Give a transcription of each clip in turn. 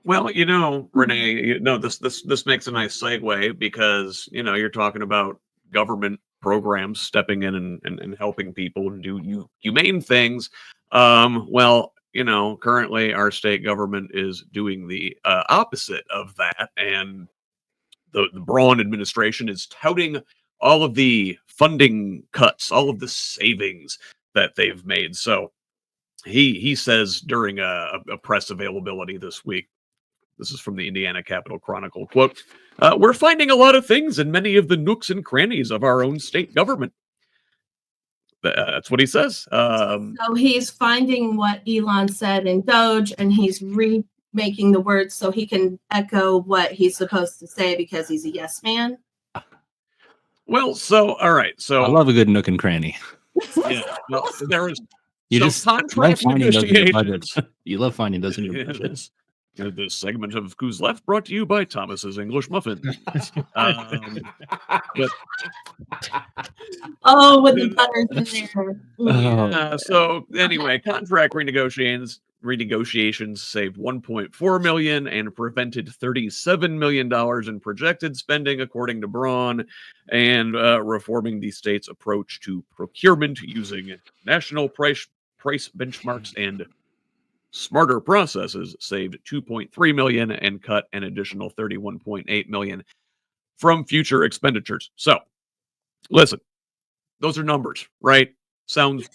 Well, Renee, this makes a nice segue because you're talking about government programs stepping in and helping people and do humane things. Well, currently our state government is doing the opposite of that, and the Braun administration is touting all of the funding cuts, all of the savings that they've made. So he says during a press availability this week. This is from the Indiana Capitol Chronicle. Quote, we're finding a lot of things in many of the nooks and crannies of our own state government. That's what he says. So he's finding what Elon said in Doge, and he's remaking the words so he can echo what he's supposed to say because he's a yes man. Well, all right. So I love a good nook and cranny. Yeah, well, there was contract negotiations. You love finding those in your budgets. This segment of Who's Left brought to you by Thomas's English Muffin. With the butters in there. So anyway, contract renegotiations saved $1.4 million and prevented $37 million in projected spending, according to Braun, and reforming the state's approach to procurement using national price benchmarks and smarter processes saved $2.3 million and cut an additional $31.8 million from future expenditures. So, listen, those are numbers, right? Sounds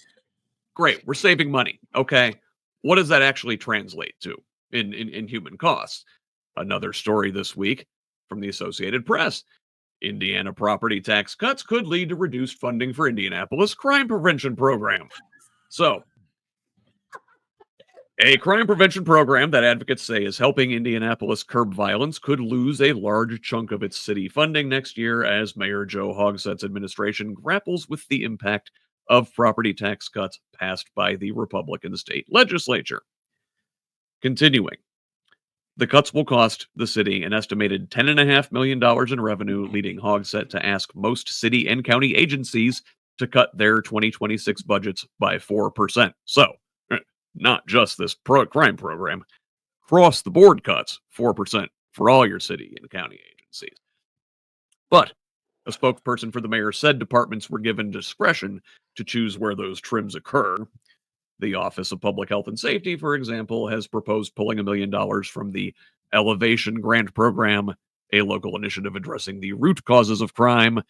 great. We're saving money. Okay. What does that actually translate to in human costs? Another story this week from the Associated Press. Indiana property tax cuts could lead to reduced funding for Indianapolis crime prevention program. So, a crime prevention program that advocates say is helping Indianapolis curb violence could lose a large chunk of its city funding next year as Mayor Joe Hogsett's administration grapples with the impact of property tax cuts passed by the Republican state legislature. Continuing, the cuts will cost the city an estimated $10.5 million in revenue, leading Hogsett to ask most city and county agencies to cut their 2026 budgets by 4%. So, not just this crime program, across the board cuts, 4% for all your city and county agencies. But a spokesperson for the mayor said departments were given discretion to choose where those trims occur. The Office of Public Health and Safety, for example, has proposed pulling $1 million from the Elevation Grant Program, a local initiative addressing the root causes of crime.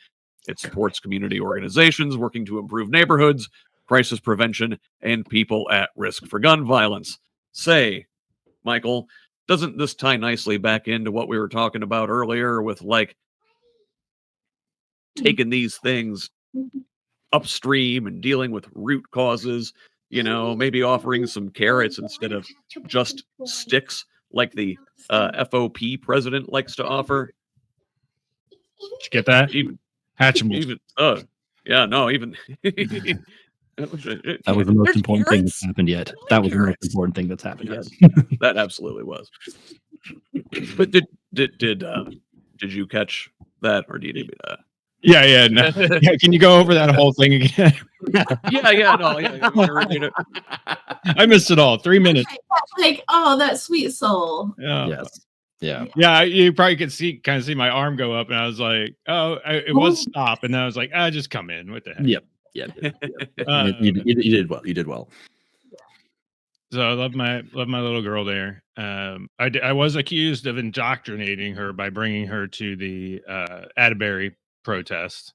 It supports community organizations working to improve neighborhoods, crisis prevention, and people at risk for gun violence. Say, Michael, doesn't this tie nicely back into what we were talking about earlier with taking these things upstream and dealing with root causes, maybe offering some carrots instead of just sticks like the FOP president likes to offer? Did you get that? Even Hatchimals. That was the most important thing that's happened yet. That was the most important thing that's happened yet. That absolutely was. But did you catch that, or do you need me to? Yeah. No. Yeah, can you go over that whole thing again? I missed it all. 3 minutes. That sweet soul. Yes. Yeah. You probably could kind of see my arm go up, and I was like, it was stop, and then I was like, just come in. What the heck? Yep. You did well. You did well. So I love my little girl there. I was accused of indoctrinating her by bringing her to the Atterbury protest.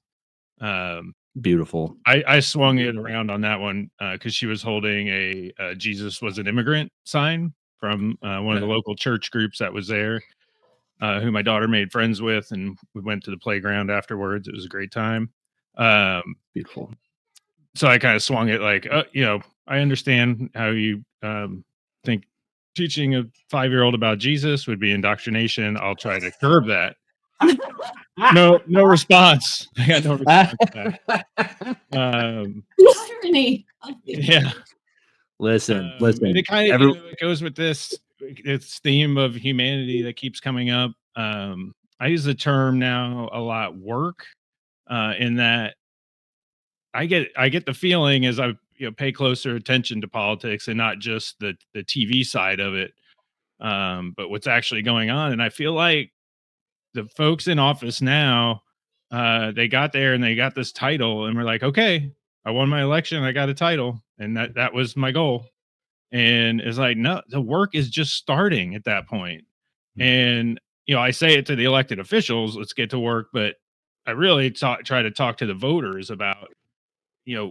Beautiful. I swung it around on that one because she was holding a Jesus was an immigrant sign from one of the local church groups that was there, who my daughter made friends with, and we went to the playground afterwards. It was a great time. Beautiful. So I kind of swung it like, I understand how you think teaching a 5-year-old about Jesus would be indoctrination. I'll try to curb that. No response. I got no response to that. Irony. Yeah. Listen. It kind of it goes with this theme of humanity that keeps coming up. I use the term now a lot, work, in that I get the feeling as I pay closer attention to politics and not just the TV side of it, but what's actually going on. And I feel like the folks in office now, they got there and they got this title, and we're like, okay, I won my election, I got a title, and that was my goal. And it's like, no, the work is just starting at that point. And I say it to the elected officials, let's get to work, but I really try to talk to the voters about,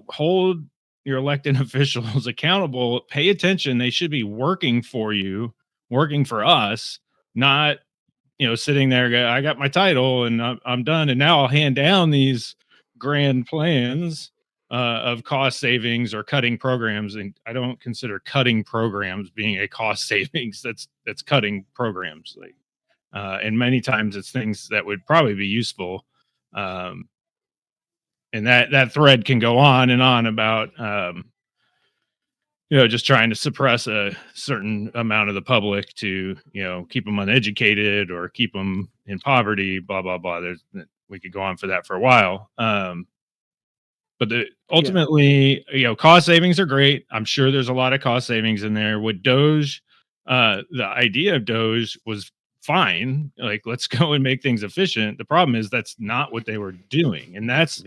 hold your elected officials accountable, pay attention. They should be working for you, working for us, not sitting there, I got my title and I'm done. And now I'll hand down these grand plans of cost savings or cutting programs. And I don't consider cutting programs being a cost savings. That's cutting programs. Like, and many times it's things that would probably be useful. And that thread can go on and on about, just trying to suppress a certain amount of the public to, keep them uneducated or keep them in poverty, blah, blah, blah. We could go on for that for a while. But ultimately, cost savings are great. I'm sure there's a lot of cost savings in there. With Doge, the idea of Doge was fine. Like, let's go and make things efficient. The problem is that's not what they were doing. And that's,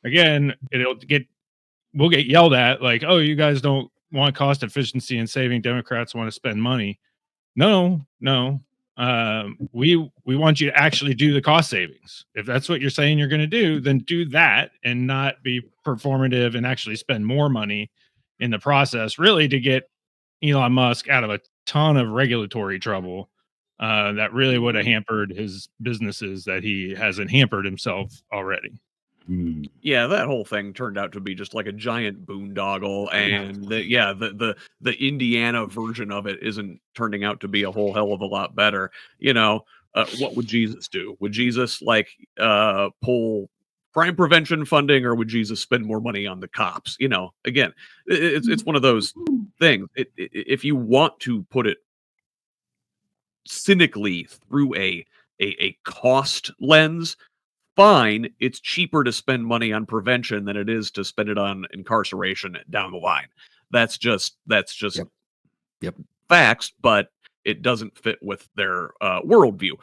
again, we'll get yelled at like, oh, you guys don't want cost efficiency and saving. Democrats want to spend money. No. We want you to actually do the cost savings. If that's what you're saying you're going to do, then do that and not be performative and actually spend more money in the process, really, to get Elon Musk out of a ton of regulatory trouble that really would have hampered his businesses that he hasn't hampered himself already. Yeah, that whole thing turned out to be just like a giant boondoggle, and the Indiana version of it isn't turning out to be a whole hell of a lot better. What would Jesus do? Would Jesus pull crime prevention funding, or would Jesus spend more money on the cops? Again, it's one of those things. If you want to put it cynically through a cost lens, fine, it's cheaper to spend money on prevention than it is to spend it on incarceration down the line. That's just Yep. facts, but it doesn't fit with their worldview.